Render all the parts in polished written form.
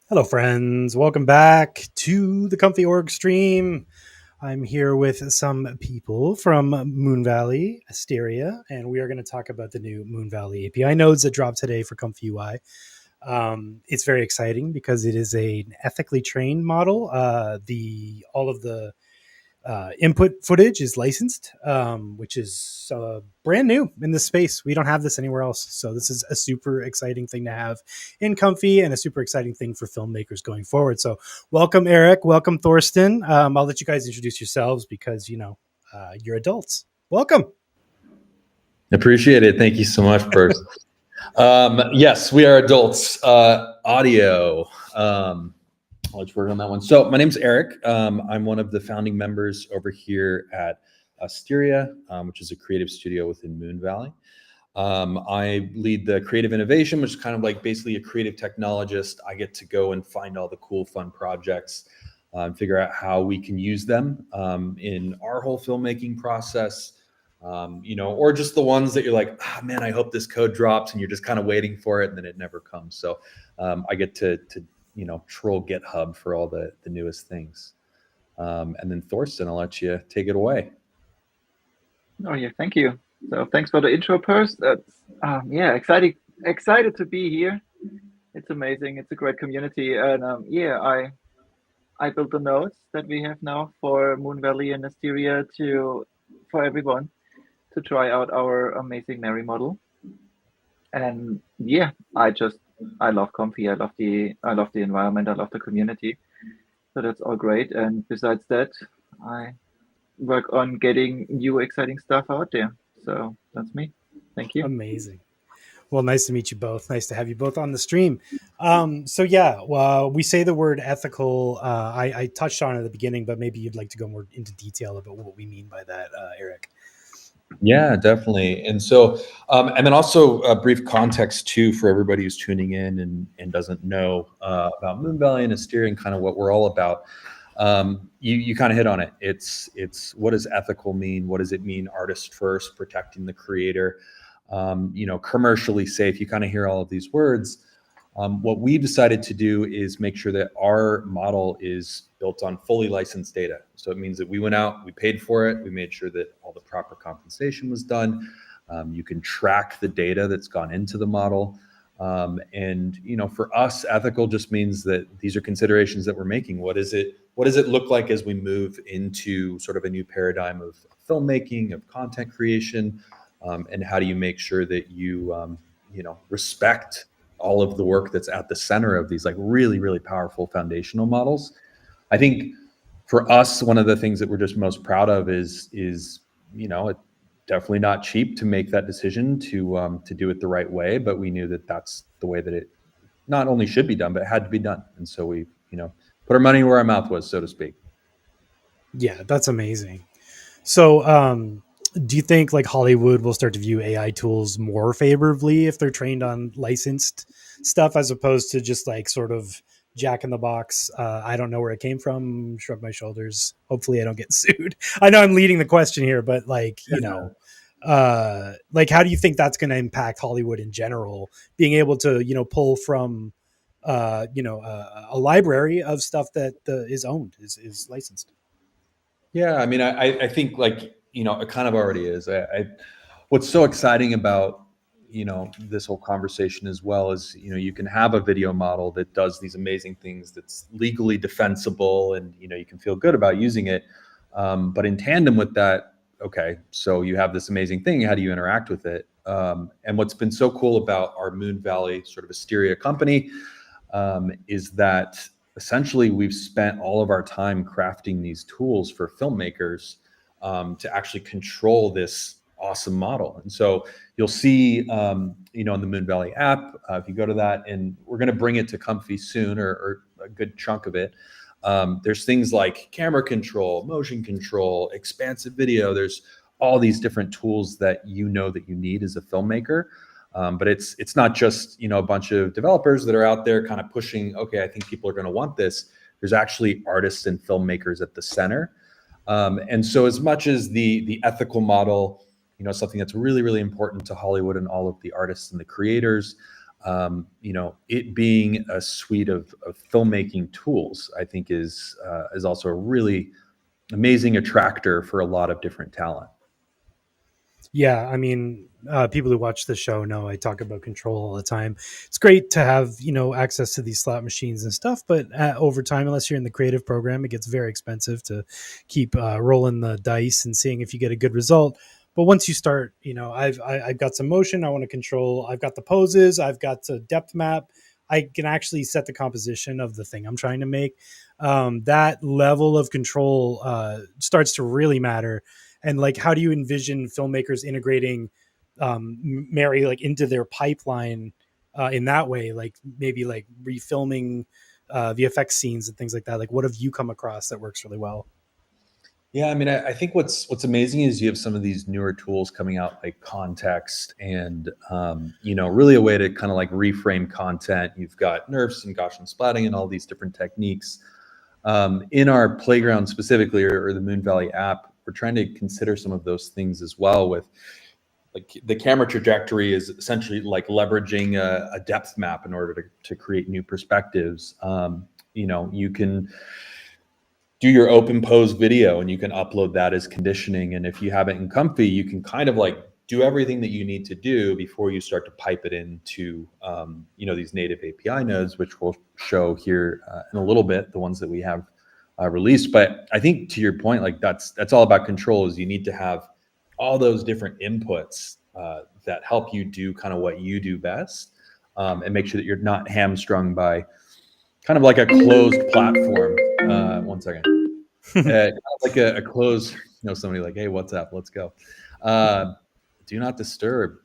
Hello, friends. Welcome back to the Comfy Org stream. I'm here with some people from Moonvalley, Asteria, and we are going to talk about the new Moonvalley API nodes that dropped today for ComfyUI. It's very exciting because it is an ethically trained model. The all of the input footage is licensed, which is brand new in this space. We don't have this anywhere else. So this is a super exciting thing to have in Comfy and a super exciting thing for filmmakers going forward. So welcome, Eric. Welcome, Thorsten. I'll let you guys introduce yourselves because, you're adults. Welcome. Appreciate it. Thank you so much, Bert. Yes, we are adults. Audio. Let's work on that one. So my name's Eric. I'm one of the founding members over here at Asteria, which is a creative studio within Moonvalley. I lead the creative innovation, which is kind of like basically a creative technologist. I get to go and find all the cool, fun projects, figure out how we can use them in our whole filmmaking process. Or just the ones that you're like, man, I hope this code drops, and you're just kind of waiting for it, and then it never comes. So I get to troll GitHub for all the newest things. And then Thorsten, I'll let you take it away. Oh yeah, thank you. So thanks for the intro, first. Excited to be here. It's amazing. It's a great community, and I built the nodes that we have now for Moonvalley and Asteria for everyone to try out our amazing Marey model. And yeah, I love Comfy. I love the environment. I love the community. So that's all great. And besides that, I work on getting new exciting stuff out there. So that's me. Thank you. Amazing. Well, nice to meet you both. Nice to have you both on the stream. We say the word ethical. I touched on it at the beginning, but maybe you'd like to go more into detail about what we mean by that, Eric. Yeah, definitely. And so, and then also a brief context too for everybody who's tuning in and doesn't know about Moonvalley and Asteria and kind of what we're all about. You kind of hit on it. It's what does ethical mean? What does it mean? Artist first, protecting the creator, commercially safe. You kind of hear all of these words. What we decided to do is make sure that our model is built on fully licensed data. So it means that we went out, we paid for it, we made sure that all the proper compensation was done. You can track the data that's gone into the model. For us, ethical just means that these are considerations that we're making. What does it look like as we move into sort of a new paradigm of filmmaking, of content creation, and how do you make sure that you respect all of the work that's at the center of these like really, really powerful foundational models. I think for us, one of the things that we're just most proud of is it's definitely not cheap to make that decision to do it the right way, but we knew that that's the way that it not only should be done, but it had to be done. And so we, put our money where our mouth was, so to speak. Yeah, that's amazing. So, do you think like Hollywood will start to view AI tools more favorably if they're trained on licensed stuff as opposed to just like sort of jack in the box? I don't know where it came from. Shrug my shoulders. Hopefully, I don't get sued. I know I'm leading the question here, but like how do you think that's going to impact Hollywood in general? Being able to pull from a library of stuff that is owned is licensed. Yeah, I mean, I think it kind of already is. What's so exciting about this whole conversation as well is you can have a video model that does these amazing things that's legally defensible and you can feel good about using it, but in tandem with that, okay, so you have this amazing thing. How do you interact with it? And what's been so cool about our Moonvalley sort of Asteria company is that essentially we've spent all of our time crafting these tools for filmmakers to actually control this awesome model. And so you'll see, in the Moonvalley app, if you go to that, and we're going to bring it to Comfy soon, or a good chunk of it. There's things like camera control, motion control, expansive video. There's all these different tools that you need as a filmmaker. But it's not just a bunch of developers that are out there kind of pushing, okay, I think people are going to want this. There's actually artists and filmmakers at the center. And so as much as the ethical model, something that's really, really important to Hollywood and all of the artists and the creators, it being a suite of filmmaking tools, I think is also a really amazing attractor for a lot of different talent. Yeah, I mean, people who watch the show know I talk about control all the time. It's great to have access to these slot machines and stuff, but over time, unless you're in the creative program, it gets very expensive to keep rolling the dice and seeing if you get a good result. But once you start, I've got some motion. I want to control. I've got the poses. I've got a depth map. I can actually set the composition of the thing I'm trying to make. That level of control starts to really matter. And like, how do you envision filmmakers integrating Marey like into their pipeline in that way? Like maybe like refilming VFX scenes and things like that. Like, what have you come across that works really well? Yeah, I mean, I think what's amazing is you have some of these newer tools coming out, like Context, and really a way to kind of like reframe content. You've got NERFs and Gaussian splatting and all these different techniques. In our playground specifically, or the Moonvalley app, we're trying to consider some of those things as well. With like the camera trajectory is essentially like leveraging a depth map in order to create new perspectives. You can do your open pose video and you can upload that as conditioning. And if you have it in Comfy, you can kind of like do everything that you need to do before you start to pipe it into, these native API nodes, which we'll show here in a little bit, the ones that we have released. But I think to your point, like that's all about control. Is you need to have all those different inputs that help you do kind of what you do best, and make sure that you're not hamstrung by kind of like a closed platform. One second. Like a closed, somebody like, hey, what's up? Let's go. Do not disturb.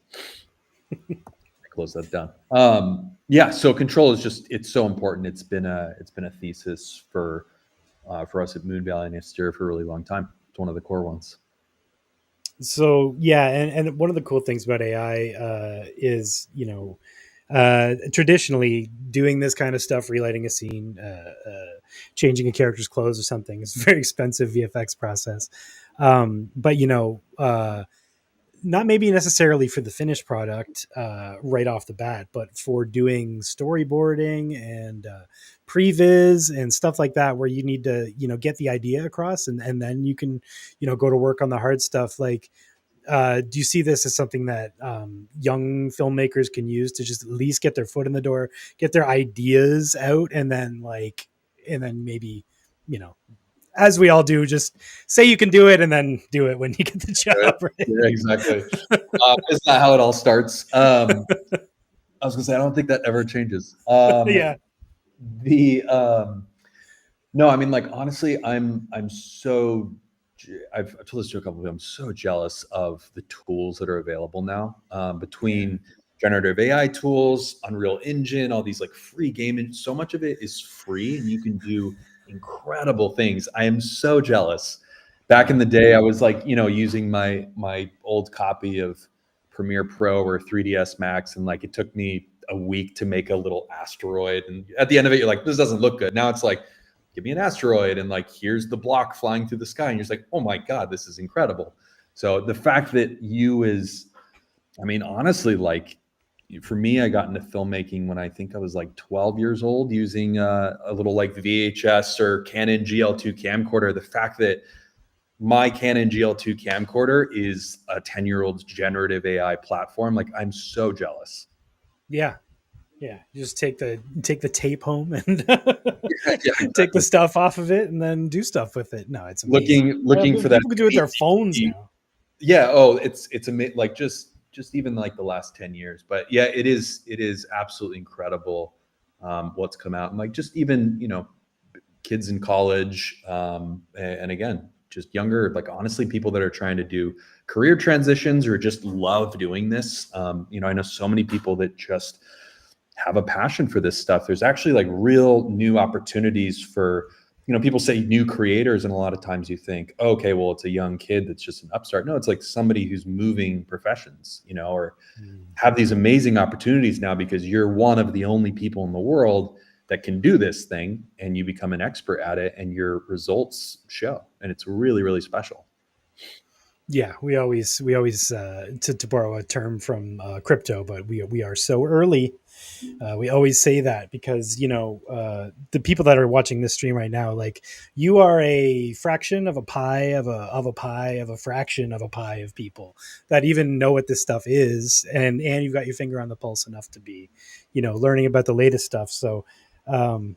Close that down. Yeah. So control is it's so important. It's been a thesis for us at Moonvalley and Asteria for a really long time. It's one of the core ones. So yeah, and one of the cool things about AI is traditionally doing this kind of stuff, relighting a scene, changing a character's clothes or something is a very expensive VFX process. But not maybe necessarily for the finished product right off the bat, but for doing storyboarding and previs and stuff like that, where you need to get the idea across, and then you can go to work on the hard stuff. Like, do you see this as something that young filmmakers can use to just at least get their foot in the door, get their ideas out, and then maybe as we all do, just say you can do it and then do it when you get the job. Right? Yeah, exactly. Isn't that how it all starts? I was gonna say, I don't think that ever changes. Yeah. No, I mean, like, honestly, I've told this to a couple of people. I'm so jealous of the tools that are available now, between generative AI tools, Unreal Engine, all these like free gaming. So much of it is free, and you can do incredible things. I am so jealous. Back in the day, I was like, using my old copy of Premiere Pro or 3ds Max, and like it took me a week to make a little asteroid. And at the end of it, you're like, this doesn't look good. Now it's like, give me an asteroid, and like here's the block flying through the sky, and you're just like, oh my God, this is incredible. So the fact that honestly, like, for me, I got into filmmaking when I think I was like 12 years old, using a little like VHS or Canon GL2 camcorder. The fact that my Canon GL2 camcorder is a 10-year-old's generative AI platform, like, I'm so jealous. Yeah. You just take the tape home and take the stuff off of it and then do stuff with it. No, it's amazing. Looking for that. People can do it with their phones now. Yeah. Oh, it's like just even like the last 10 years. But yeah, it is absolutely incredible what's come out. And like, just even, kids in college, and again, just younger, like, honestly, people that are trying to do career transitions or just love doing this. I know so many people that just have a passion for this stuff. There's actually like real new opportunities for, people say new creators, and a lot of times you think, oh, okay, well, it's a young kid that's just an upstart. No, it's like somebody who's moving professions, or have these amazing opportunities now because you're one of the only people in the world that can do this thing, and you become an expert at it, and your results show, and it's really, really special. Yeah, we always to borrow a term from crypto, but we are so early We always say that because the people that are watching this stream right now, like, you are a fraction of a pie of a pie of a fraction of a pie of people that even know what this stuff is, and you've got your finger on the pulse enough to be, learning about the latest stuff. So,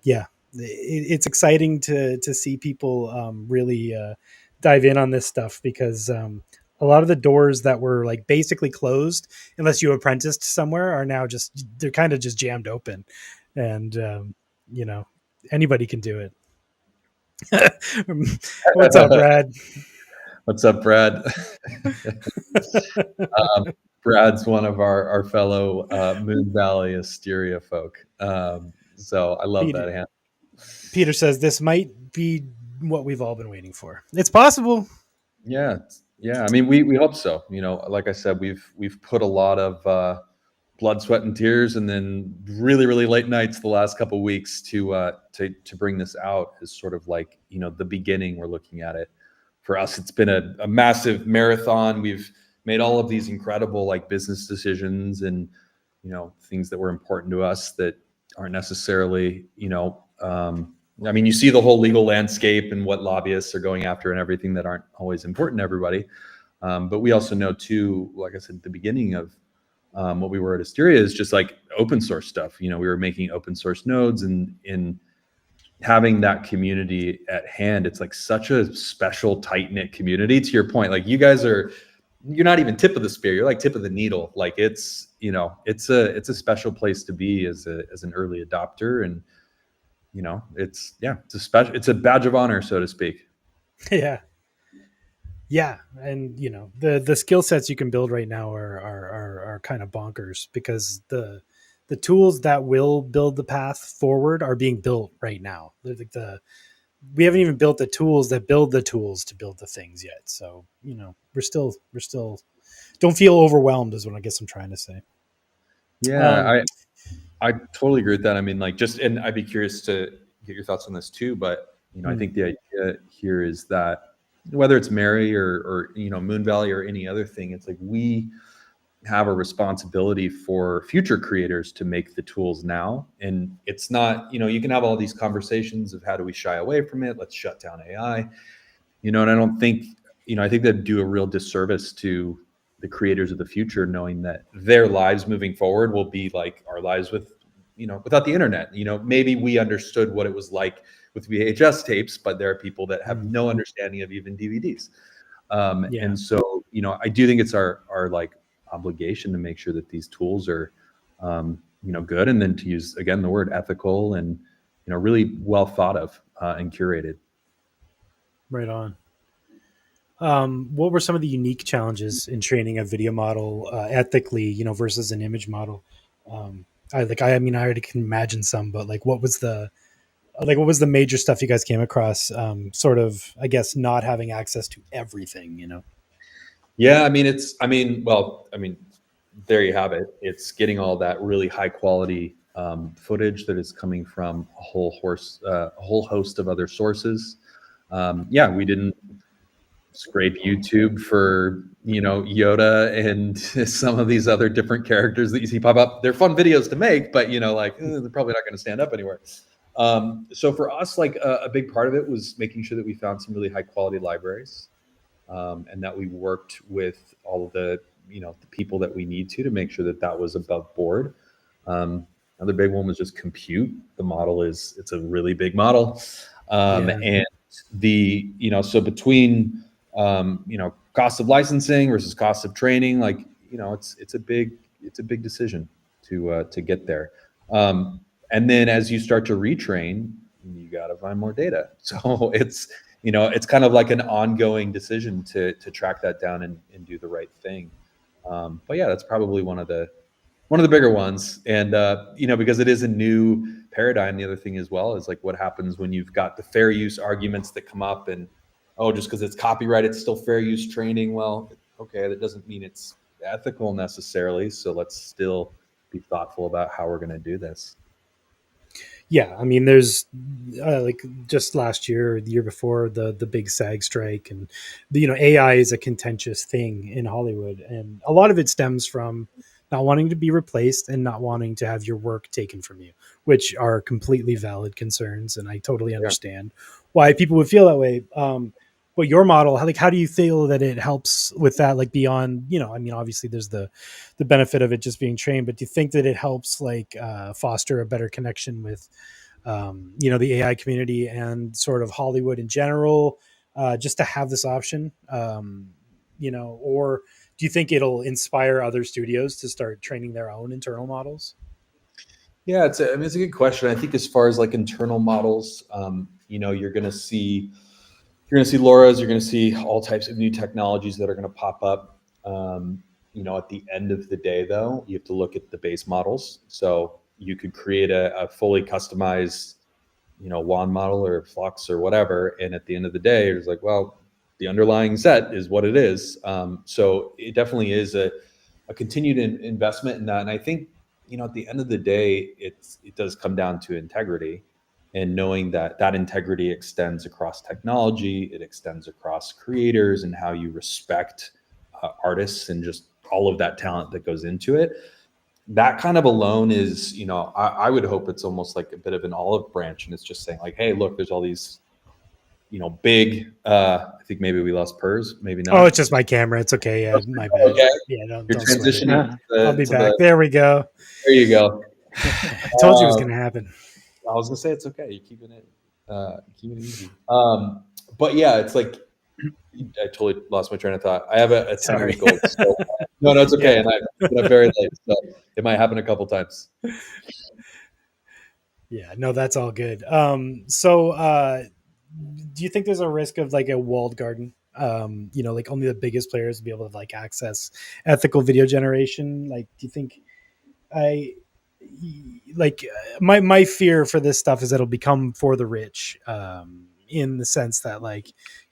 yeah, it's exciting to see people really dive in on this stuff because. A lot of the doors that were like basically closed unless you apprenticed somewhere are now just they're kind of just jammed open, and you know anybody can do it. What's up, Brad? What's up, Brad? Brad's one of our fellow Moonvalley Asteria folk. So I love Peter, that hand. Peter says this might be what we've all been waiting for. It's possible. Yeah, yeah. I mean, we hope so. Like I said, we've put a lot of blood, sweat, and tears, and then really, really late nights the last couple of weeks to bring this out as sort of like the beginning. We're looking at it. For us, it's been a massive marathon. We've made all of these incredible like business decisions and things that were important to us that aren't necessarily I mean, you see the whole legal landscape and what lobbyists are going after and everything that aren't always important to everybody. But we also know too, like I said at the beginning of what we were at Asteria, is just like open source stuff. We were making open source nodes, and in having that community at hand, it's like such a special, tight knit community. To your point, like, you guys you're not even tip of the spear, you're like tip of the needle. Like, it's a special place to be as an early adopter, and it's a badge of honor, so to speak. Yeah, and the skill sets you can build right now are kind of bonkers because the tools that will build the path forward are being built right now. Like we haven't even built the tools that build the tools to build the things yet. So we're still don't feel overwhelmed is what I guess I'm trying to say. Yeah, I totally agree with that. I mean, like, and I'd be curious to get your thoughts on this too. But I think the idea here is that whether it's Marey or Moonvalley or any other thing, it's like we have a responsibility for future creators to make the tools now. And it's not, you can have all these conversations of how do we shy away from it? Let's shut down AI. And I don't think, I think that'd do a real disservice to the creators of the future, knowing that their lives moving forward will be like our lives without the internet. Maybe we understood what it was like with VHS tapes, but there are people that have no understanding of even DVDs. And so, I do think it's our like obligation to make sure that these tools are, good. And then to use, again, the word ethical and, really well thought of and curated. Right on. What were some of the unique challenges in training a video model ethically, versus an image model? I mean, I already can imagine some, but like, what was the major stuff you guys came across? Sort of, I guess, not having access to everything, Yeah, I mean, there you have it. It's getting all that really high quality footage that is coming from a whole host of other sources. We didn't scrape YouTube for Yoda and some of these other different characters that you see pop up. They're fun videos to make, but they're probably not going to stand up anywhere. So for us, like a big part of it was making sure that we found some really high quality libraries, and that we worked with all of the the people that we need to make sure that was above board. Another big one was just compute. The model it's a really big model, and the so between cost of licensing versus cost of training, like it's a big decision to get there. And then as you start to retrain, you got to find more data. So it's kind of like an ongoing decision to track that down and do the right thing. But yeah, that's probably one of the bigger ones. And because it is a new paradigm, the other thing as well is like what happens when you've got the fair use arguments that come up, and just because it's copyright, it's still fair use training. Well, okay, that doesn't mean it's ethical necessarily. So let's still be thoughtful about how we're going to do this. Yeah, I mean, there's like just last year, or the year before, the big SAG strike, and AI is a contentious thing in Hollywood, and a lot of it stems from not wanting to be replaced and not wanting to have your work taken from you, which are completely valid concerns. And I totally understand why people would feel that way. But your model, how do you feel that it helps with that? Like beyond, I mean, obviously there's the benefit of it just being trained, but do you think that it helps foster a better connection with, the AI community and sort of Hollywood in general, just to have this option, or do you think it'll inspire other studios to start training their own internal models? Yeah, it's a good question. I think as far as like internal models, you're going to see LoRa's, you're going to see all types of new technologies that are going to pop up. At the end of the day, though, you have to look at the base models. So you could create a fully customized, WAN model or Flux or whatever, and at the end of the day, it's like, well, the underlying set is what it is. So it definitely is a continued investment in that, and I think at the end of the day, it does come down to integrity, and knowing that integrity extends across technology, it extends across creators, and how you respect artists and just all of that talent that goes into it. That kind of alone is, I would hope it's almost like a bit of an olive branch, and it's just saying like, hey, look, there's all these big, I think maybe we lost Pers, maybe not. Oh, it's just my camera. It's okay. Yeah, my bad. Okay. Yeah, don't Transitioning. I'll be back. There we go. There you go. I told you it was going to happen. I was going to say it's okay. You're keeping it easy. But yeah, it's like I totally lost my train of thought. I have a 10-year goal. So, no, it's okay. Yeah. And I'm very late, so it might happen a couple times. Yeah, no, that's all good. So do you think there's a risk of like a walled garden? Like only the biggest players will be able to like access ethical video generation. Like, do you think my fear for this stuff is that it'll become for the rich, in the sense that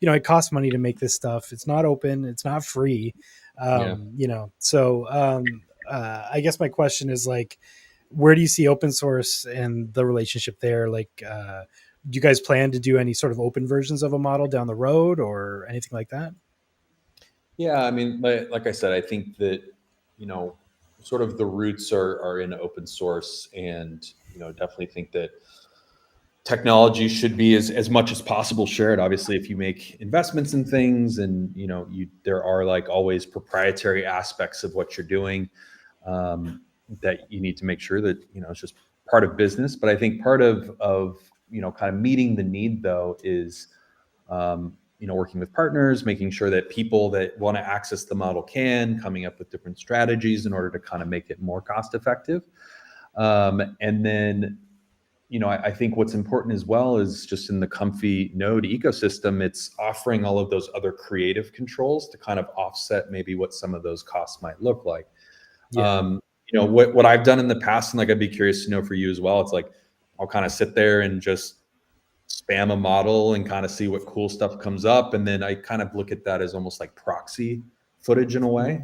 it costs money to make this stuff. It's not open. It's not free. So I guess my question is where do you see open source and the relationship there? Do you guys plan to do any sort of open versions of a model down the road or anything like that? Yeah, I mean, like I said, I think that, sort of the roots are in open source, and, definitely think that technology should be as much as possible shared. Obviously, if you make investments in things and, there are always proprietary aspects of what you're doing, that you need to make sure that, it's just part of business. But I think part of kind of meeting the need, though, is, working with partners, making sure that people that want to access the model coming up with different strategies in order to kind of make it more cost effective. And then, I think what's important as well is just in the Comfy node ecosystem, it's offering all of those other creative controls to kind of offset maybe what some of those costs might look like. Yeah. What I've done in the past, and I'd be curious to know for you as well, it's I'll kind of sit there and just spam a model and kind of see what cool stuff comes up. And then I kind of look at that as almost like proxy footage in a way.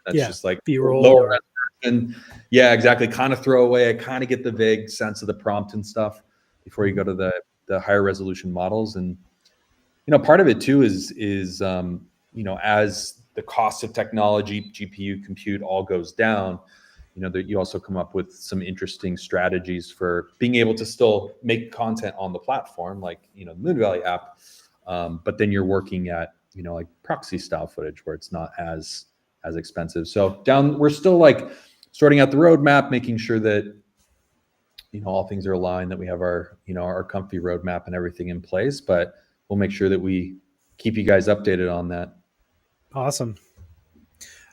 That's just B-roll. Lower resolution. Yeah, exactly. Kind of throw away. I kind of get the vague sense of the prompt and stuff before you go to the higher resolution models. And, part of it too is as the cost of technology, GPU compute all goes down, that you also come up with some interesting strategies for being able to still make content on the platform, the Moonvalley app. But then you're working at, proxy style footage where it's not as expensive. So we're still sorting out the roadmap, making sure that, all things are aligned, that we have our, our Comfy roadmap and everything in place, but we'll make sure that we keep you guys updated on that. Awesome.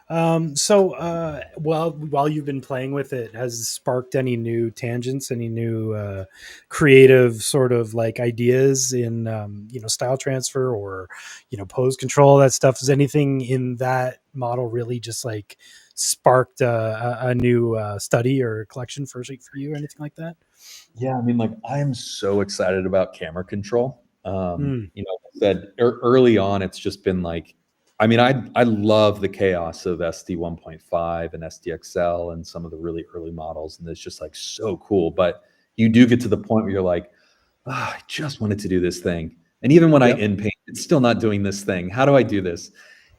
While you've been playing with it, has it sparked any new tangents, any new creative sort of ideas in style transfer or pose control, that stuff? Is anything in that model really just sparked a new study or collection for you or anything like that? Yeah, I mean, I am so excited about camera control. I said early on, it's just been I love the chaos of SD 1.5 and SDXL and some of the really early models, and it's just so cool. But you do get to the point where you're I just wanted to do this thing, and even when I in paint, it's still not doing this thing. How do I do this?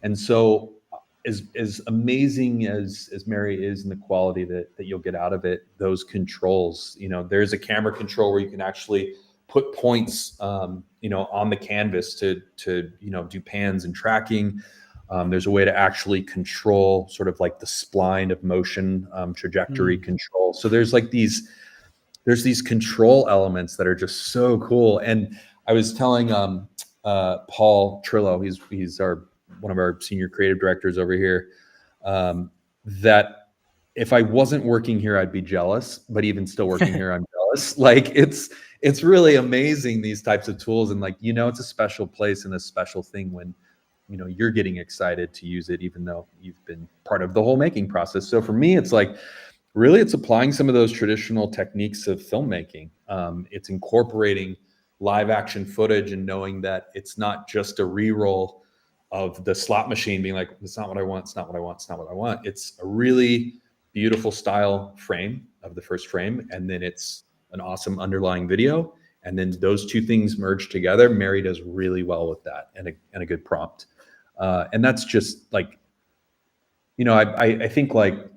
And so as amazing as Marey is in the quality that you'll get out of it, those controls, there's a camera control where you can actually put points, on the canvas to do pans and tracking. There's a way to actually control sort of like the spline of motion, trajectory control. So there's these control elements that are just so cool. And I was telling Paul Trillo, he's one of our senior creative directors over here, that if I wasn't working here, I'd be jealous. But even still working here, I'm jealous. Like it's really amazing, these types of tools, and it's a special place and a special thing when you're getting excited to use it, even though you've been part of the whole making process. So for me, it's like really it's applying some of those traditional techniques of filmmaking. It's incorporating live action footage and knowing that it's not just a re-roll of the slot machine being like, it's not what I want, it's not what I want, it's not what I want. It's a really beautiful style frame of the first frame, and then it's an awesome underlying video, and then those two things merge together. Marey does really well with that, and a good prompt. And that's just like, I think like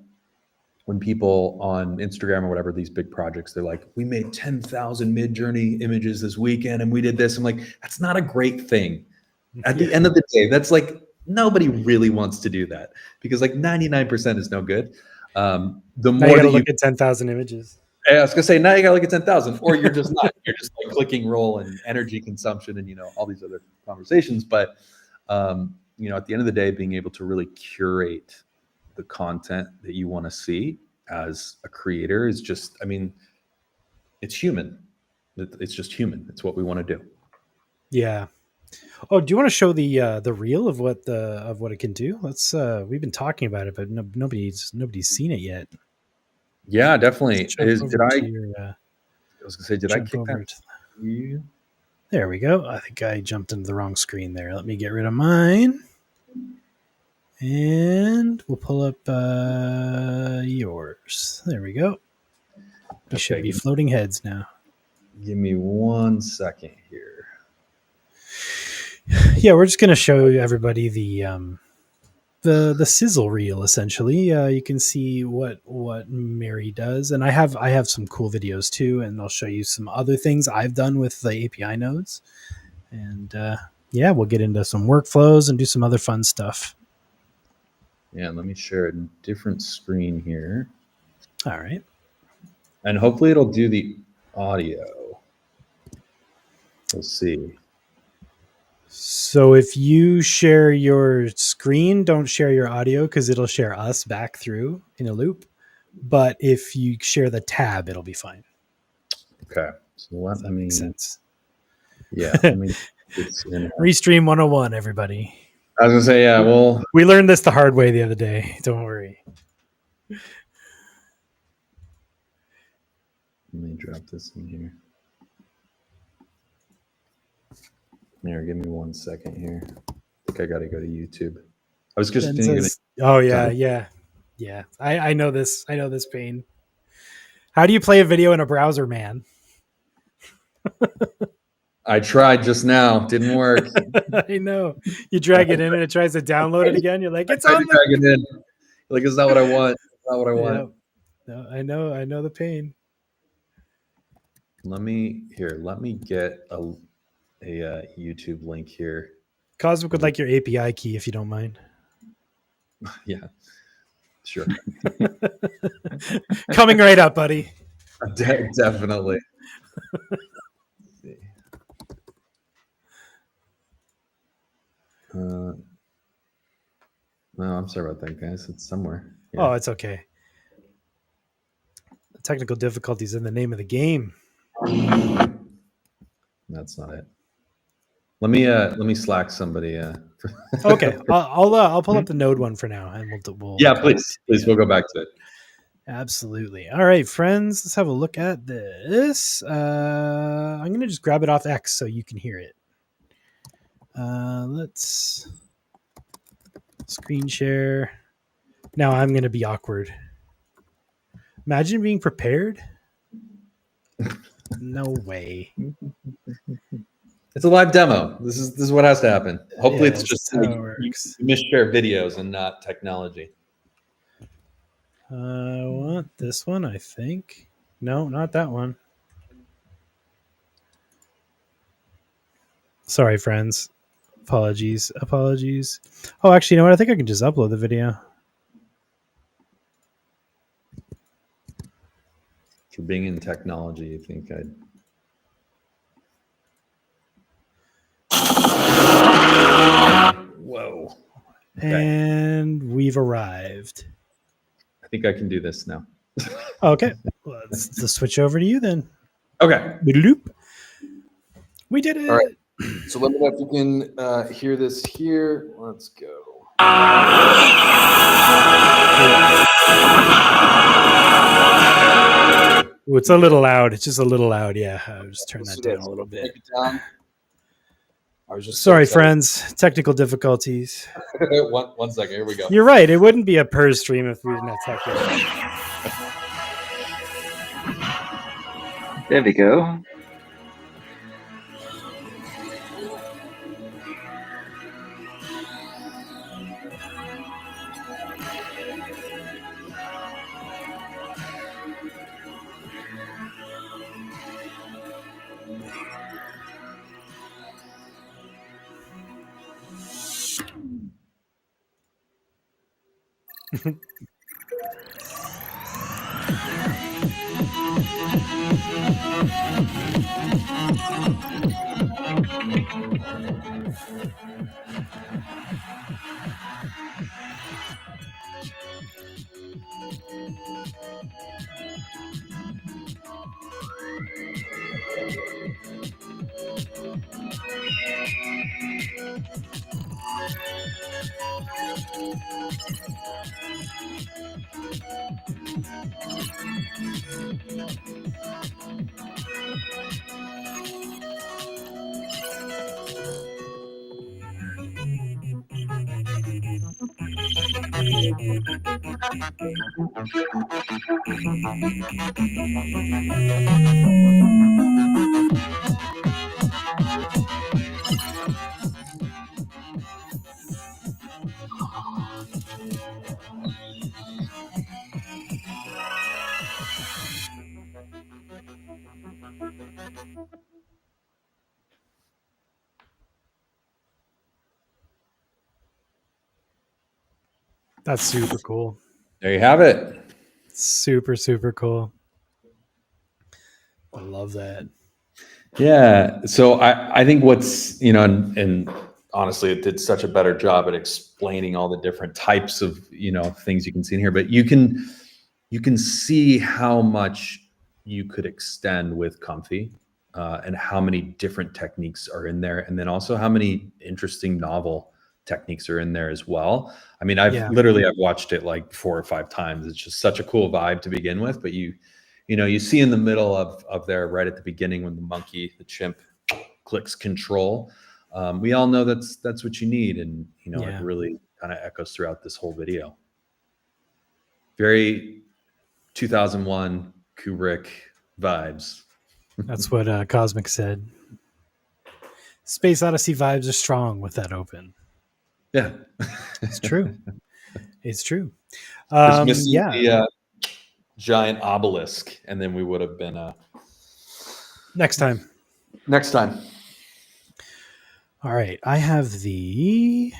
when people on Instagram or whatever, these big projects, they're like, we made 10,000 Mid-Journey images this weekend and we did this. I'm like, that's not a great thing. At the end of the day, that's like, nobody really wants to do that, because like 99% is no good. The more you gotta look at 10,000 images. I was gonna say, now you gotta look at 10,000, or you're just not. You're just like clicking roll and energy consumption and all these other conversations. But at the end of the day, being able to really curate the content that you want to see as a creator is just, it's human. It's just human. It's what we want to do. Yeah. Oh, do you want to show the reel of what it can do? Let's. We've been talking about it, but nobody's seen it yet. Yeah, definitely. I was gonna say, did I kick that to you? There we go. I think I jumped into the wrong screen there. Let me get rid of mine, and we'll pull up yours. There we go. You should be floating heads now. Give me 1 second here. Yeah, we're just going to show everybody the sizzle reel. Essentially, you can see what Marey does, and I have some cool videos too, and I'll show you some other things I've done with the API nodes, and we'll get into some workflows and do some other fun stuff. Yeah, let me share a different screen here. All right, and hopefully it'll do the audio. We'll see. So if you share your screen, don't share your audio, because it'll share us back through in a loop. But if you share the tab, it'll be fine. Okay. So let me make sense. Yeah. Restream 101, everybody. I was gonna say, yeah, well, we learned this the hard way the other day. Don't worry. Let me drop this in here. Here, give me 1 second here. I think I got to go to YouTube. I was just thinking. Oh yeah. I know this. I know this pain. How do you play a video in a browser, man? I tried just now. Didn't work. I know. You drag it in and it tries to download it again. You're like, it's on. Drag it in. Like, it's not what I want. It's not what I want. No, I know. I know the pain. Let me get a YouTube link here. Cosmic would like your API key if you don't mind. Yeah, sure. Coming right up, buddy. Definitely. No, I'm sorry about that, guys. It's somewhere. Yeah. Oh, it's okay. The technical difficulties in the name of the game. That's not it. Let me Slack somebody. Okay, I'll pull up the Node one for now, and we'll yeah, please, we'll go back to it. Absolutely. All right, friends, let's have a look at this. I'm going to just grab it off X so you can hear it. Let's screen share. Now I'm going to be awkward. Imagine being prepared. No way. It's a live demo. This is what has to happen. Hopefully, Yeah, it's just that's how it you works. misshare videos and not technology. I want this one, I think. No, not that one. Sorry, friends. Apologies. Oh, actually, you know what? I think I can just upload the video. For being in technology, you think I'd... Whoa. Okay. And we've arrived. I think I can do this now. Okay. Let's switch over to you then. Okay. Boop. We did it. All right. So let me know if you can hear this here. Let's go. Ooh, it's a little loud. It's just a little loud. Yeah, I'll just turn that down a little bit. Take it down. I was just Sorry, friends. Technical difficulties. one second. Here we go. You're right. It wouldn't be a PERS stream if we didn't have tech issues. There we go. That's super cool. There you have it. Super, super cool. I love that. Yeah. So I think what's, and honestly, it did such a better job at explaining all the different types of, things you can see in here, but you can see how much you could extend with Comfy, and how many different techniques are in there. And then also how many interesting novel techniques are in there as well. I mean, I've watched it like 4 or 5 times. It's just such a cool vibe to begin with, but you see in the middle of there, right at the beginning, when the chimp clicks control, we all know that's what you need. And, it really kind of echoes throughout this whole video. Very 2001 Kubrick vibes. That's what Cosmic said. Space Odyssey vibes are strong with that open. Yeah. It's true. It's true. Just missing the giant obelisk, and then we would have been next time. All right, I have the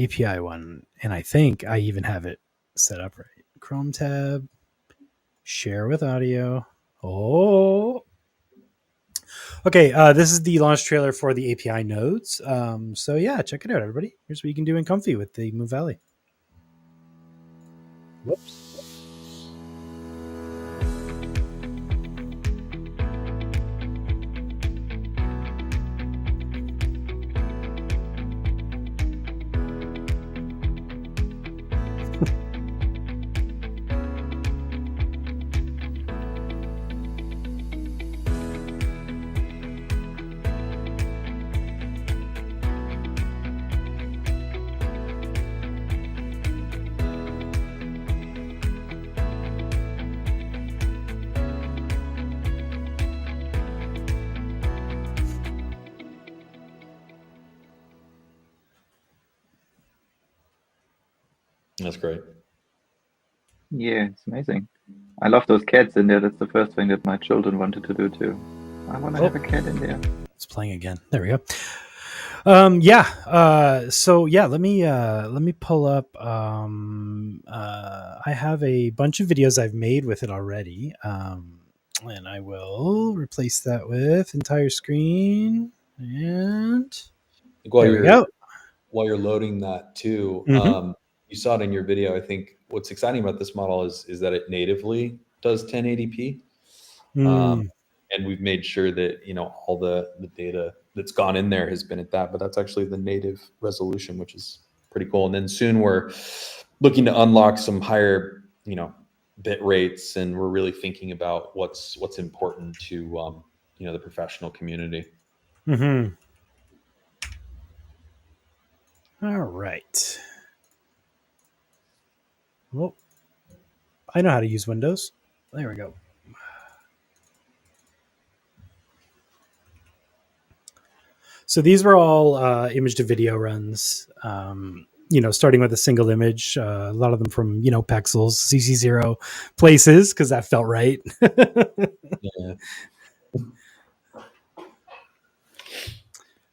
API one, and I think I even have it set up right. Chrome tab, share with audio. Oh, okay. This is the launch trailer for the API nodes. So yeah, check it out, everybody. Here's what you can do in Comfy with the Moonvalley. Whoops. That's great. Yeah, it's amazing. I love those cats in there. That's the first thing that my children wanted to do too. I want to have a cat in there. It's playing again. There we go. So yeah, let me pull up. I have a bunch of videos I've made with it already. And I will replace that with entire screen. And there we go. While you're loading that too, Mm-hmm. you saw it in your video. I think what's exciting about this model is that it natively does 1080p. And we've made sure that, you know, all the data that's gone in there has been at that, but that's actually the native resolution, which is pretty cool. And then soon we're looking to unlock some higher, you know, bit rates, and we're really thinking about what's important to, you know, the professional community. Mm-hmm. All right. Well, I know how to use Windows. There we go. So these were all image to video runs, you know, starting with a single image, a lot of them from, you know, Pexels, CC0 places, because that felt right. Yeah.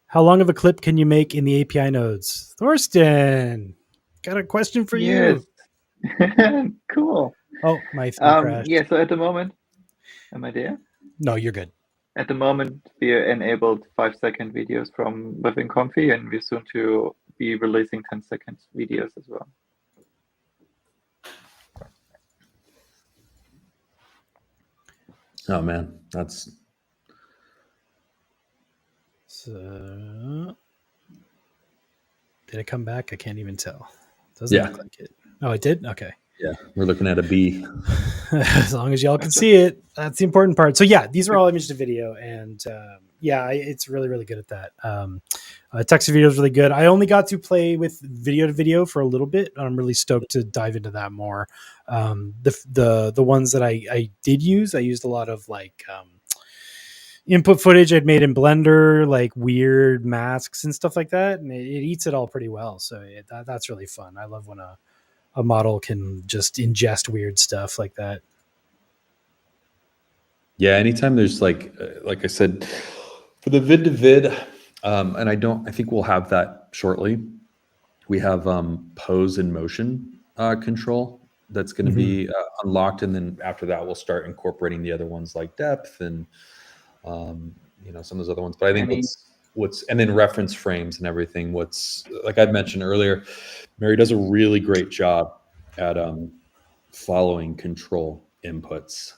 How long of a clip can you make in the API nodes? Thorsten, got a question for you. Cool. Oh, my thing crashed. Yeah, so at the moment, am I there? No, you're good. At the moment, we enabled 5-second videos from within Comfy, and we're soon to be releasing 10-second videos as well. Oh man, that's so. Did it come back? I can't even tell. Doesn't look like it. Oh, it did? Okay. Yeah, we're looking at a B. As long as y'all can see it, that's the important part. So yeah, these are all image to video, and yeah, it's really, really good at that. Text to video is really good. I only got to play with video to video for a little bit. I'm really stoked to dive into that more. The ones that I did use, I used a lot of like input footage I'd made in Blender, like weird masks and stuff like that, and it eats it all pretty well. So that's really fun. I love when a model can just ingest weird stuff like that. Yeah, anytime there's like I said, for the vid to vid, and I think we'll have that shortly. We have pose and motion control that's going to be unlocked, and then after that, we'll start incorporating the other ones like depth and you know, some of those other ones. But I think what's and then reference frames and everything. What's like I mentioned earlier, Marey does a really great job at following control inputs,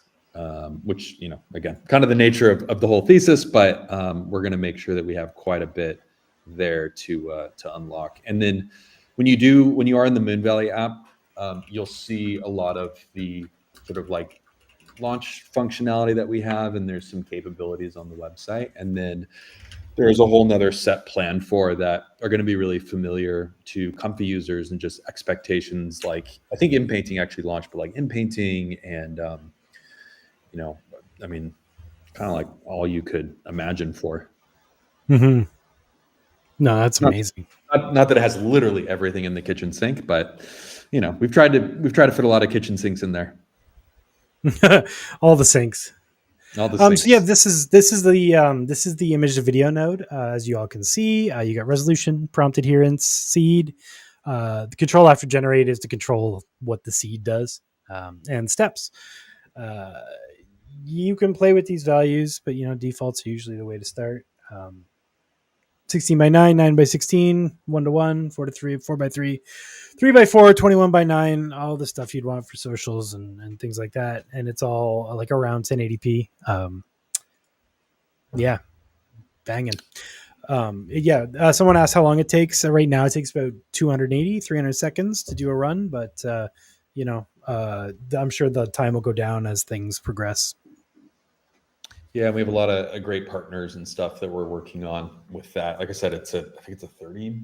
which, you know, again, kind of the nature of the whole thesis, but we're going to make sure that we have quite a bit there to unlock. And then when you are in the Moonvalley app, you'll see a lot of the sort of like launch functionality that we have, and there's some capabilities on the website, and then there's a whole nother set planned for that are going to be really familiar to Comfy users and just expectations. Like I think in-painting actually launched, but like in-painting and you know, I mean, kind of like all you could imagine for. No, that's amazing. Not that it has literally everything in the kitchen sink, but you know, we've tried to fit a lot of kitchen sinks in there. All the sinks. All the sinks. So yeah, this is the image to video node. As you all can see, you got resolution prompted here in seed. The control after generate is to control what the seed does, and steps. You can play with these values, but you know, defaults are usually the way to start. 16 by 9, 9 by 16, 1 to 1, 4 to 3, 4 by 3, 3 by 4, 21 by 9, all the stuff you'd want for socials and things like that. And it's all like around 1080p. Yeah, banging. Someone asked how long it takes. Right now it takes about 300 seconds to do a run, but you know, I'm sure the time will go down as things progress. Yeah, we have a lot of great partners and stuff that we're working on with that. Like I said, I think it's a 30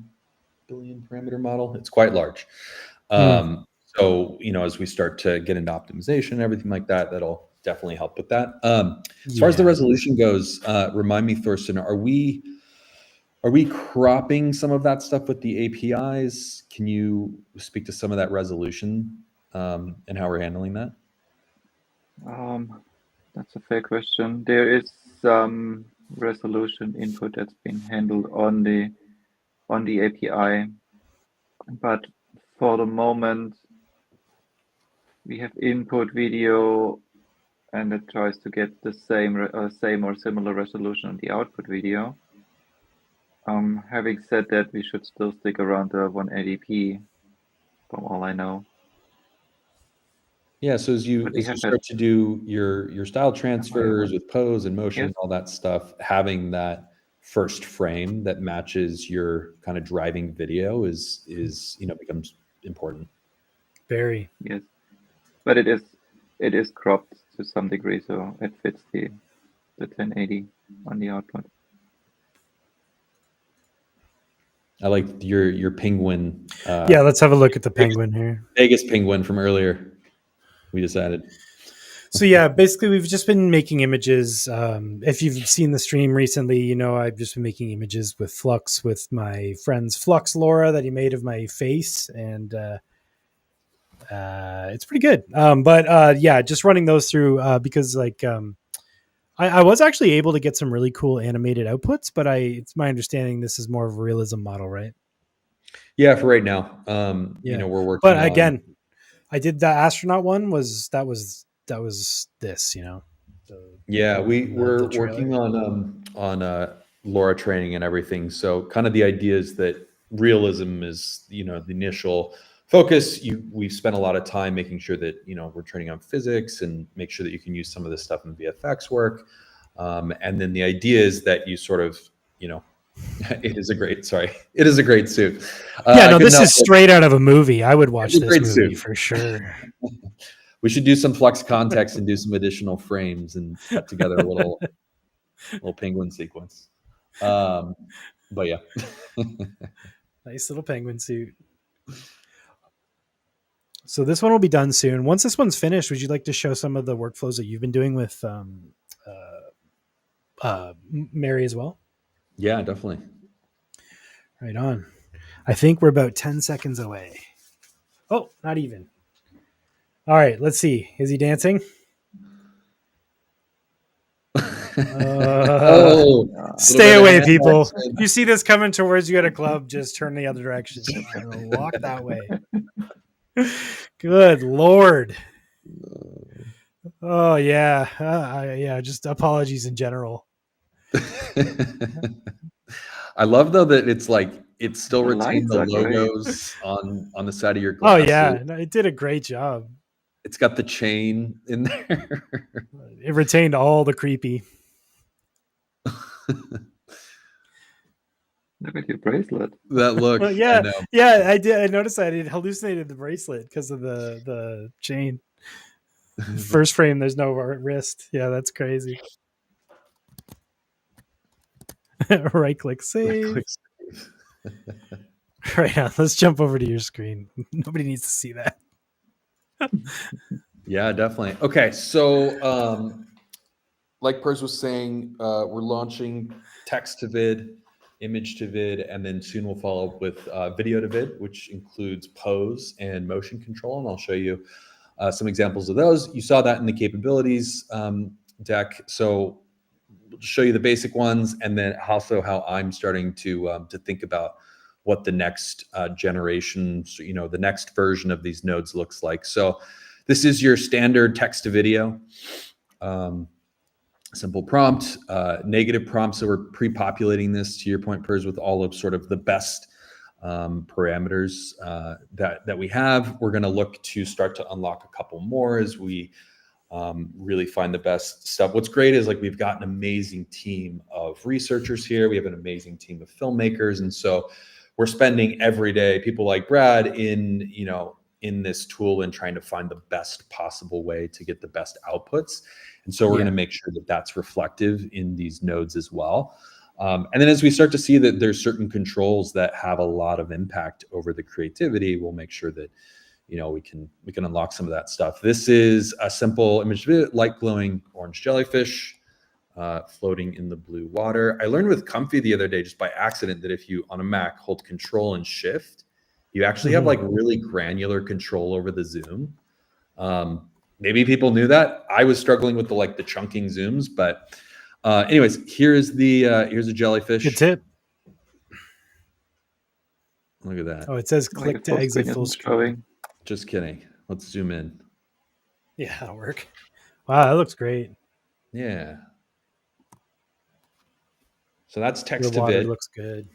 billion parameter model. It's quite large. So, you know, as we start to get into optimization and everything like that, that'll definitely help with that. As far as the resolution goes, remind me, Thorsten, are we Are we cropping some of that stuff with the APIs? Can you speak to some of that resolution and how we're handling that? That's a fair question. There is some resolution input that's been handled on the API, but for the moment we have input video, and it tries to get the same or similar resolution on the output video. Having said that, we should still stick around the 180p, from all I know. Yeah, so as you start to do your style transfers with pose and motion and all that stuff, having that first frame that matches your kind of driving video is becomes important. Very. Yes, but it is cropped to some degree, so it fits the 1080 on the output. I like your penguin. Yeah, let's have a look at the penguin here. Vegas penguin from earlier. We decided. So yeah, basically we've just been making images. If you've seen the stream recently, I've just been making images with Flux, with my friend's Flux Laura that he made of my face, and it's pretty good. But just running those through because I was actually able to get some really cool animated outputs, but it's my understanding this is more of a realism model, right? Yeah, for right now. We're working. But again, I did the astronaut one. That was this. Yeah, we're working on LoRa training and everything. So kind of the idea is that realism is the initial focus. We've spent a lot of time making sure that we're training on physics and make sure that you can use some of this stuff in VFX work. And then the idea is that you sort of it is a great suit. This is straight out of a movie. I would watch this movie suit for sure. We should do some Flux context and do some additional frames and put together a little penguin sequence. But yeah. Nice little penguin suit. So this one will be done soon. Once this one's finished, would you like to show some of the workflows that you've been doing with Marey as well? Yeah, definitely. Right on. I think we're about 10 seconds away. Oh, not even. All right, let's see. Is he dancing? Stay away, people. If you see this coming towards you at a club, just turn the other direction. Walk that way. Good Lord. Oh, yeah. Just apologies in general. I love, though, that it's like it still retained the logos on the side of your glasses. Oh, yeah. No, it did a great job. It's got the chain in there. It retained all the creepy. Look at your bracelet. That look. Well, yeah, I did. I noticed that it hallucinated the bracelet because of the chain. First frame, there's no wrist. Yeah, that's crazy. Right click save. Right on. Let's jump over to your screen. Nobody needs to see that. Yeah, definitely. Okay, so like Pers was saying, we're launching text to vid, image to vid, and then soon we'll follow up with video to vid, which includes pose and motion control. And I'll show you some examples of those. You saw that in the capabilities deck. So we'll show you the basic ones, and then also how I'm starting to think about what the next generation, the next version of these nodes looks like. So this is your standard text to video. Simple prompt, negative prompt. So we're pre-populating this, to your point, Pers, with all of sort of the best parameters that we have. We're going to look to start to unlock a couple more as we really find the best stuff. What's great is we've got an amazing team of researchers here. We have an amazing team of filmmakers, and so we're spending every day, people like Brad, in this tool and trying to find the best possible way to get the best outputs. And so we're going to make sure that that's reflective in these nodes as well. And then as we start to see that there's certain controls that have a lot of impact over the creativity, we'll make sure that we can unlock some of that stuff. This is a simple image, light glowing orange jellyfish. floating in the blue water. I learned with Comfy the other day, just by accident, that if you on a Mac hold Control and Shift, you actually have like really granular control over the zoom. Maybe people knew that. I was struggling with the chunking zooms, but anyways, here's a jellyfish. Good tip. Look at that. Oh, it says click to exit full screen. Just kidding. Let's zoom in. Yeah, that'll work. Wow, that looks great. Yeah. So that's text The to water vid. looks good.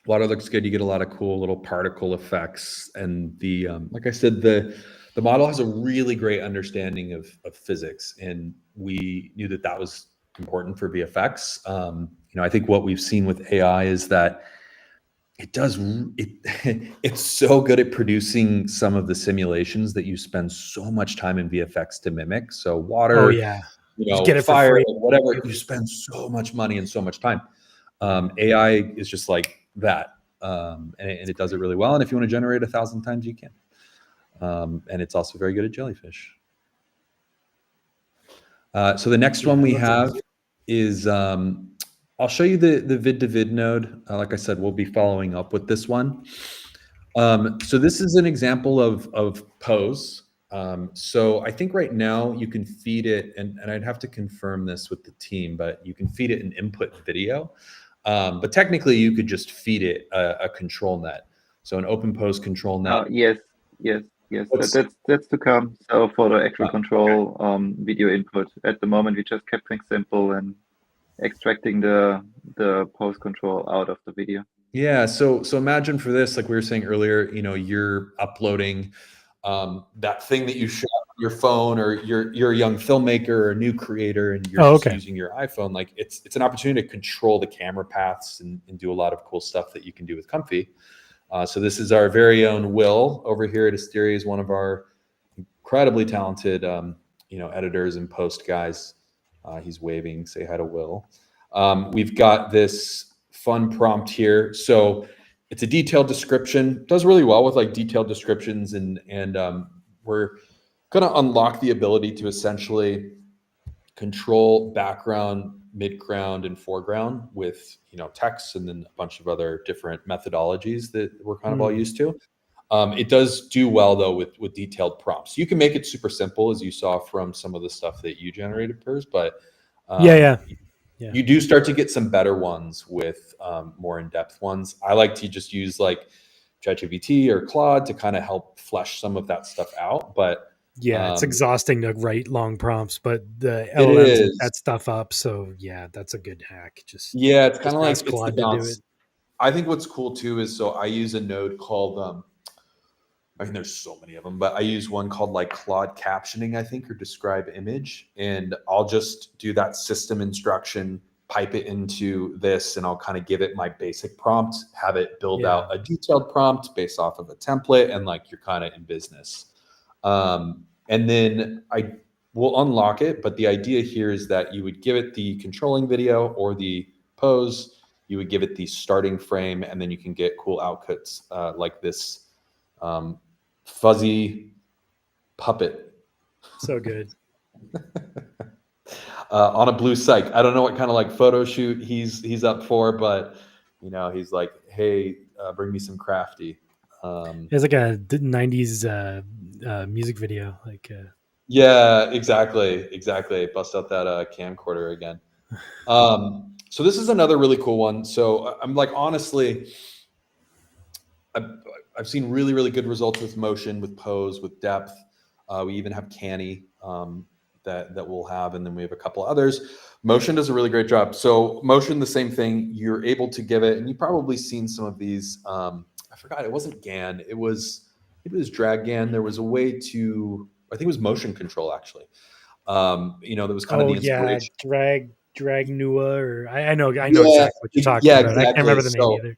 Water looks good. You get a lot of cool little particle effects, and the like I said, the model has a really great understanding of physics, and we knew that was important for VFX. I think what we've seen with AI is that it's so good at producing some of the simulations that you spend so much time in VFX to mimic. So water, oh yeah, get it fire, for free. Whatever, you spend so much money and so much time. AI is just like that, and it does it really well. And if you want to generate 1,000 times, you can. And it's also very good at jellyfish. So the next one we have is, I'll show you the vid to vid node. Like I said, we'll be following up with this one. So this is an example of pose. So I think right now you can feed it, and I'd have to confirm this with the team, but you can feed it an input video. But technically you could just feed it a control net. So an open pose control net. Yes. That's to come. So for the actual control video input, at the moment we just kept things simple and extracting the pose control out of the video. Yeah. So imagine for this, like we were saying earlier, you're uploading that thing that you shot on your phone, or you're a young filmmaker or a new creator, and you're using your iPhone. Like it's an opportunity to control the camera paths and do a lot of cool stuff that you can do with Comfy. So this is our very own Will over here at Asteria. Is one of our incredibly talented, editors and post guys. He's waving. Say hi to Will. We've got this fun prompt here. So it's a detailed description. Does really well with like detailed descriptions, and we're going to unlock the ability to essentially control background, midground, and foreground with text, and then a bunch of other different methodologies that we're kind of all used to. It does do well though with detailed prompts. You can make it super simple, as you saw from some of the stuff that you generated, Pers, but you do start to get some better ones with more in-depth ones. I like to just use like ChatGPT or Claude to kind of help flesh some of that stuff out, but it's exhausting to write long prompts, but the LLMs set that stuff up. So yeah, that's a good hack. It's kind of like it's Claude to do it. I think what's cool too is, so I use a node called I mean, there's so many of them, but I use one called like Claude captioning, I think, or describe image, and I'll just do that system instruction, pipe it into this, and I'll kind of give it my basic prompt, have it build out a detailed prompt based off of a template, and like you're kind of in business. And then I will unlock it. But the idea here is that you would give it the controlling video or the pose, you would give it the starting frame, and then you can get cool outputs like this fuzzy puppet. So good. On a blue cyc. I don't know what kind of like photo shoot he's up for, but he's like, hey, bring me some crafty. It's like a 90s music video, like yeah, exactly. Bust out that camcorder again. So this is another really cool one. So I'm like, honestly, I've seen really, really good results with motion, with pose, with depth. We even have Canny that we'll have, and then we have a couple of others. Motion does a really great job. So motion, the same thing. You're able to give it, and you've probably seen some of these. I forgot, it wasn't GAN. It was drag GAN. There was a way to, I think it was motion control actually. That was kind of the inspiration. Drag Nua, or I know exactly what you're talking about. Exactly. I can't remember the name either.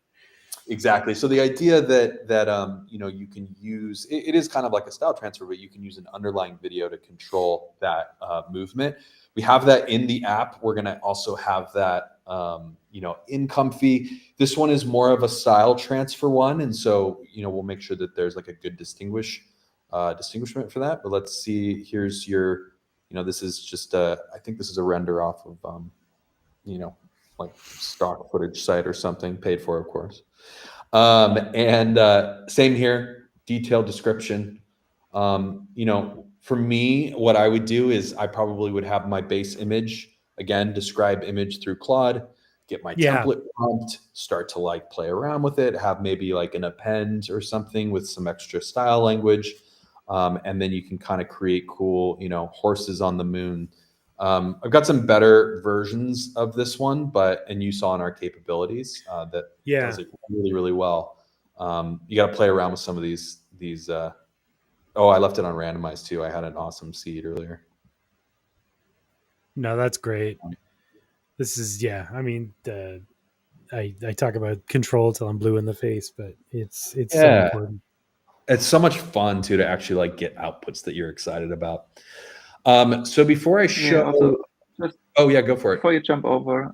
Exactly. So the idea that you can use it is kind of like a style transfer, but you can use an underlying video to control that movement. We have that in the app. We're going to also have that in Comfy. This one is more of a style transfer one, and so we'll make sure that there's like a good distinguishment for that. But let's see. Here's your this is just I think this is a render off of, like stock footage site or something, paid for, of course. And same here, detailed description. For me, what I would do is I probably would have my base image, again, describe image through Claude, get my template prompt, start to like play around with it, have maybe like an append or something with some extra style language. And then you can kind of create cool, horses on the moon. I've got some better versions of this one, and you saw in our capabilities that does it really, really well. You got to play around with some of these. Oh, I left it on randomized too. I had an awesome seed earlier. No, that's great. This is, I mean, I talk about control till I'm blue in the face, but it's so important. It's so much fun too to actually like get outputs that you're excited about. So before I show, go for it. Before you jump over,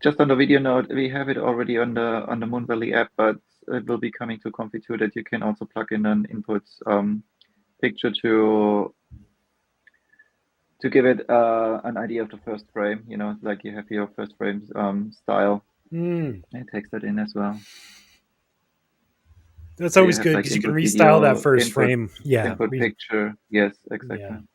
just on the video note, we have it already on the Moonvalley app, but it will be coming to Comfy too, that you can also plug in an input picture to give it an idea of the first frame. Like you have your first frame style. It takes that in as well. That's always good because you can restyle that first frame. Yeah. Input picture. Yes, exactly.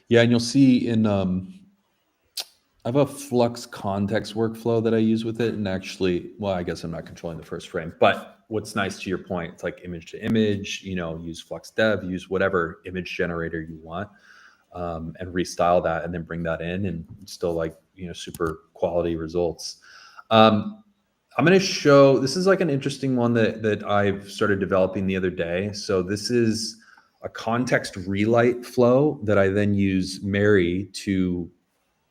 Yeah, and you'll see in I have a Flux context workflow that I use with it, and actually, well, I guess I'm not controlling the first frame, but what's nice to your point, it's like image to image, use Flux Dev, use whatever image generator you want, and restyle that, and then bring that in, and still like super quality results. I'm going to show, this is like an interesting one that I've started developing the other day. So this is a context relight flow that I then use Marey to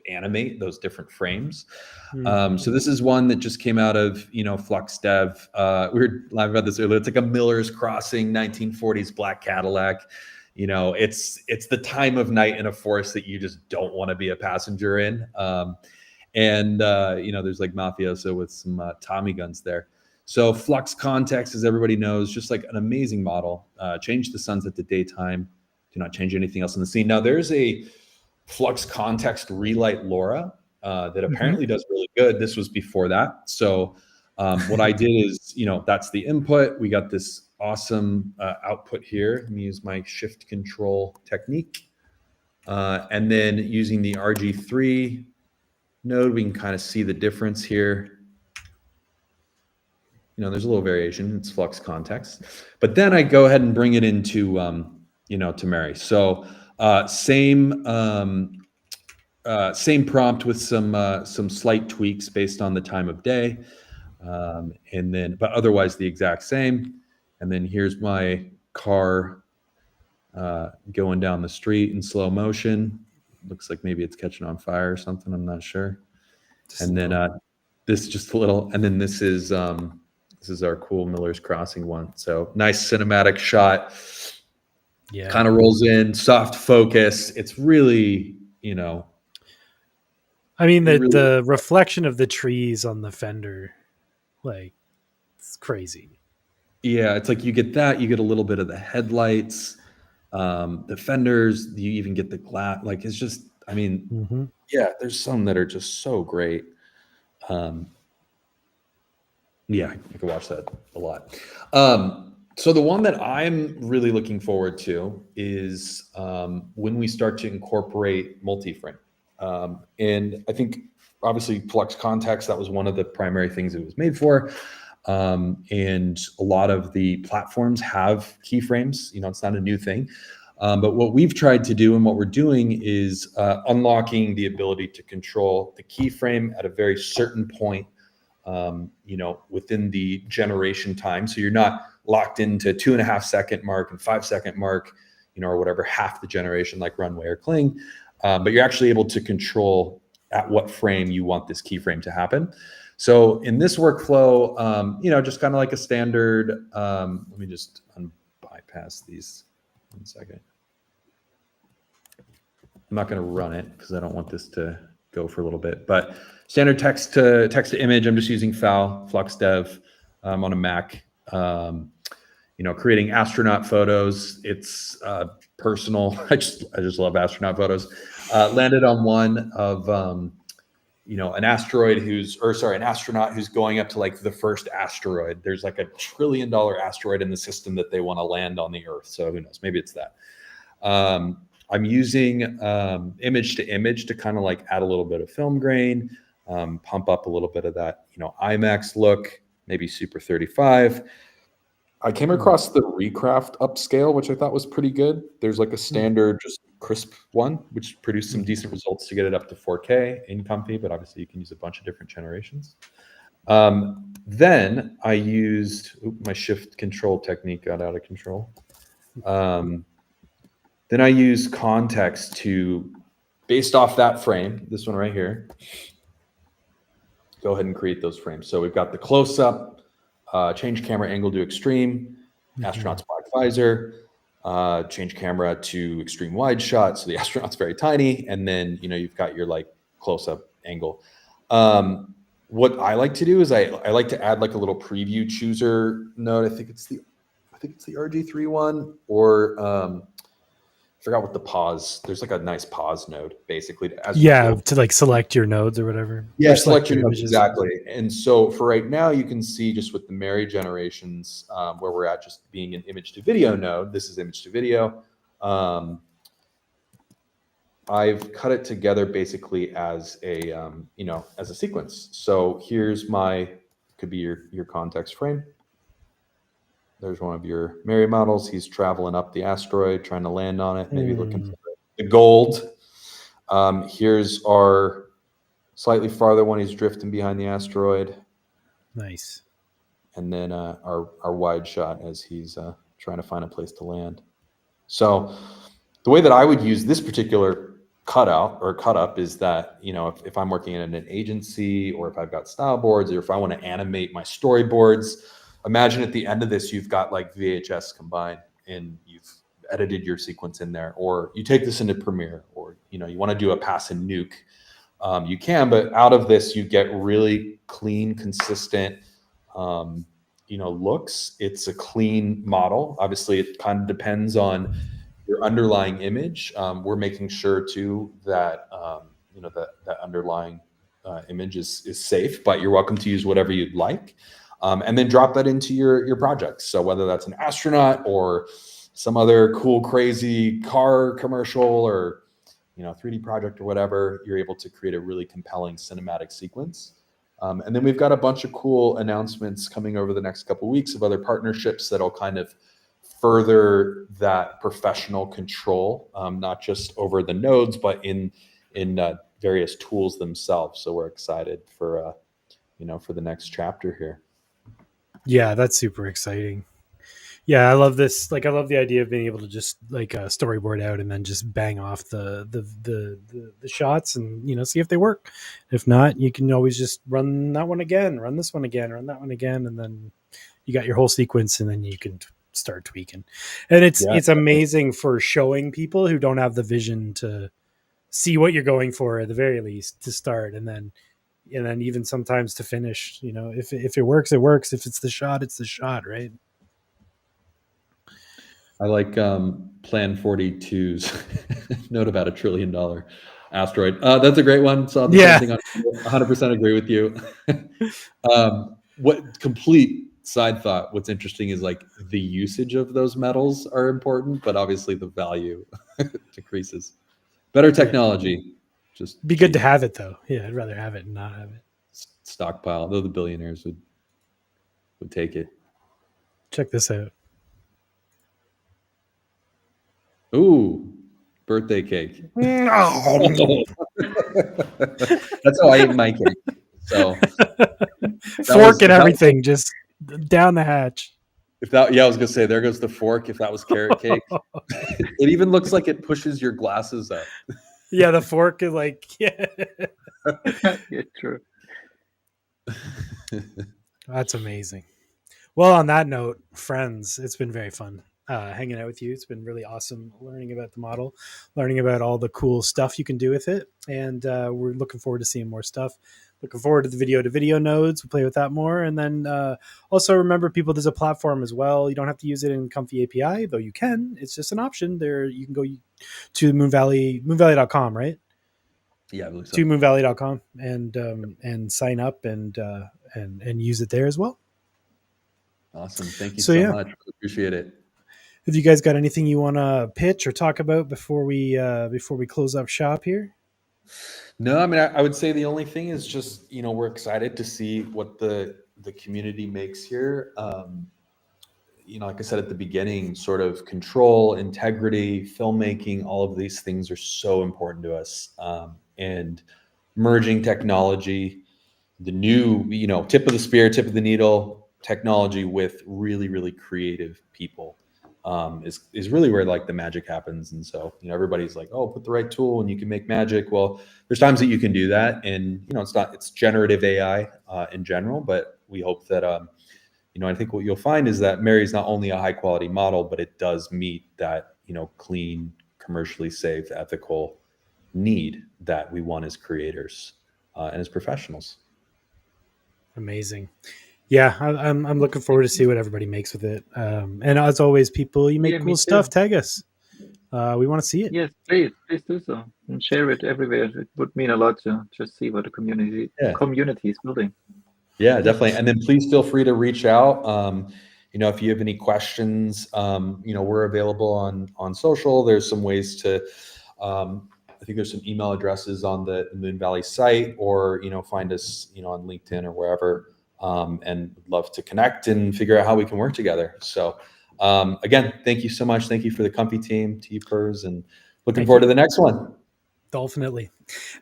animate those different frames. So this is one that just came out of, Flux Dev. We were live about this earlier. It's like a Miller's Crossing 1940s black Cadillac. It's the time of night in a forest that you just don't want to be a passenger in. And there's like mafioso with some Tommy guns there. So Flux context, as everybody knows, just like an amazing model. Change the sunset to daytime. Do not change anything else in the scene. Now there's a Flux context relight LoRa that apparently does really good. This was before that. So what I did is, that's the input. We got this awesome output here. Let me use my shift control technique. And then using the RG3 node, we can kind of see the difference here. There's a little variation. It's Flux context, but then I go ahead and bring it into, to Marey. So same prompt with some slight tweaks based on the time of day, but otherwise the exact same. And then here's my car going down the street in slow motion. Looks like maybe it's catching on fire or something. I'm not sure. And then this just a little, and then this is our cool Miller's Crossing one. So nice cinematic shot. Yeah. Kind of rolls in, soft focus. It's really, I mean, the reflection of the trees on the fender, like, it's crazy. Yeah, it's like you get that, you get a little bit of the headlights, the fenders, you even get the glass. Like, it's just, I mean, yeah, there's some that are just so great. Yeah, I could watch that a lot. So the one that I'm really looking forward to is when we start to incorporate multi-frame. And I think obviously Flux context, that was one of the primary things it was made for. And a lot of the platforms have keyframes, it's not a new thing. But what we've tried to do and what we're doing is unlocking the ability to control the keyframe at a very certain point, within the generation time. So you're not locked into 2.5 second mark and 5 second mark, or whatever, half the generation like runway or cling. But you're actually able to control at what frame you want this keyframe to happen. So in this workflow, just kind of like a standard, let me just bypass these 1 second. I'm not going to run it because I don't want this to go for a little bit, but standard text to image, I'm just using FAL, Flux Dev on a Mac. creating astronaut photos. It's personal. I just love astronaut photos. Landed on one of an astronaut who's going up to like the first asteroid. There's like $1 trillion asteroid in the system that they want to land on the Earth. So who knows? Maybe it's that. I'm using image to image to kind of like add a little bit of film grain, pump up a little bit of that, IMAX look, maybe Super 35. I came across the Recraft upscale, which I thought was pretty good. There's like a standard, just crisp one, which produced some decent results to get it up to 4K in Comfy, but obviously you can use a bunch of different generations. Then I used my shift control technique got out of control. Then I use context to, based off that frame, this one right here, go ahead and create those frames. So we've got the close-up, change camera angle to extreme, astronaut's black visor, change camera to extreme wide shot, so the astronaut's very tiny, and then you've got your like close-up angle. What I like to do is I like to add like a little preview chooser node. I think it's the RG3 one, or I forgot what the pause. There's like a nice pause node, basically. To like select your nodes or whatever. Yeah, or select your nodes, exactly. And so for right now, you can see just with the Marey generations, where we're at just being an image to video node. This is image to video. I've cut it together basically as a as a sequence. So here's could be your context frame. There's one of your Marey models. He's traveling up the asteroid, trying to land on it, maybe looking for the gold. Here's our slightly farther one. He's drifting behind the asteroid. Nice. And then our wide shot as he's trying to find a place to land. So the way that I would use this particular cutout or cut up is that, if I'm working in an agency, or if I've got style boards, or if I want to animate my storyboards, imagine at the end of this, you've got like VHS combined and you've edited your sequence in there, or you take this into Premiere, or, you want to do a pass and nuke. You can, but out of this, you get really clean, consistent, looks. It's a clean model. Obviously, it kind of depends on your underlying image. We're making sure too that, that underlying image is safe, but you're welcome to use whatever you'd like. And then drop that into your projects. So whether that's an astronaut or some other cool, crazy car commercial, or 3D project or whatever, you're able to create a really compelling cinematic sequence. And then we've got a bunch of cool announcements coming over the next couple of weeks of other partnerships that'll kind of further that professional control, not just over the nodes, but in various tools themselves. So we're excited for the next chapter here. Yeah, that's super exciting. Yeah, I love this. Like, I love the idea of being able to just like storyboard out and then just bang off the shots and see if they work. If not, you can always just run that one again, run this one again, run that one again, and then you got your whole sequence, and then you can start tweaking. And it's amazing for showing people who don't have the vision to see what you're going for at the very least to start, and then even sometimes to finish. If it works, it works. If it's the shot, it's the shot, right? I like Plan 42's note about $1 trillion asteroid. That's a great one. Saw the same thing. On 100% agree with you. What complete side thought? What's interesting is like the usage of those metals are important, but obviously the value decreases. Better technology. Just be good to have it though. Yeah, I'd rather have it and not have it. Stockpile, though the billionaires would take it. Check this out. Ooh, birthday cake. Oh. That's how I ate my cake. So fork and everything, just down the hatch. I was gonna say, there goes the fork. If that was carrot cake, it even looks like it pushes your glasses up. Yeah, the fork is like, yeah, true. That's amazing. Well, on that note, friends, it's been very fun hanging out with you. It's been really awesome learning about the model, learning about all the cool stuff you can do with it. And we're looking forward to seeing more stuff. looking forward to the video nodes. We'll play with that more. And then also remember, people, there's a platform as well. You don't have to use it in Comfy API, though you can. It's just an option. There you can go to moonvalley.com, right? Yeah, I believe so. To moonvalley.com and sign up and use it there as well. Awesome. Thank you so much. Appreciate it. Have you guys got anything you want to pitch or talk about before we close up shop here? No, I mean, I would say the only thing is just, we're excited to see what the community makes here. Like I said at the beginning, sort of control, integrity, filmmaking, all of these things are so important to us. And merging technology, the new, tip of the spear, tip of the needle technology with really, really creative people is really where like the magic happens. And so, everybody's like, oh, put the right tool and you can make magic. Well, there's times that you can do that. And, it's generative AI in general, but we hope that, I think what you'll find is that Marey is not only a high quality model, but it does meet that, clean, commercially safe, ethical need that we want as creators and as professionals. Amazing. Yeah, I'm looking forward to see what everybody makes with it. And as always, people, you make cool stuff, tag us. We want to see it. Yes, please do so and share it everywhere. It would mean a lot to just see what the community is building. Yeah, definitely. And then please feel free to reach out. If you have any questions, we're available on social. There's some ways to, I think there's some email addresses on the Moonvalley site, or, find us, on LinkedIn or wherever, and love to connect and figure out how we can work together. So again, thank you so much. Thank you for the Comfy team, T-Pers, and looking forward to the next one. Definitely.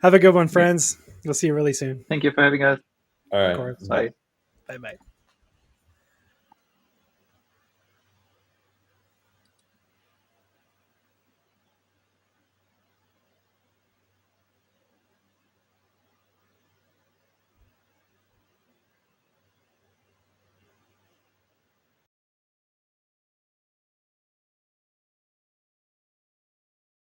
Have a good one, friends. We'll see you really soon. Thank you for having us. All right. Bye. Bye-bye.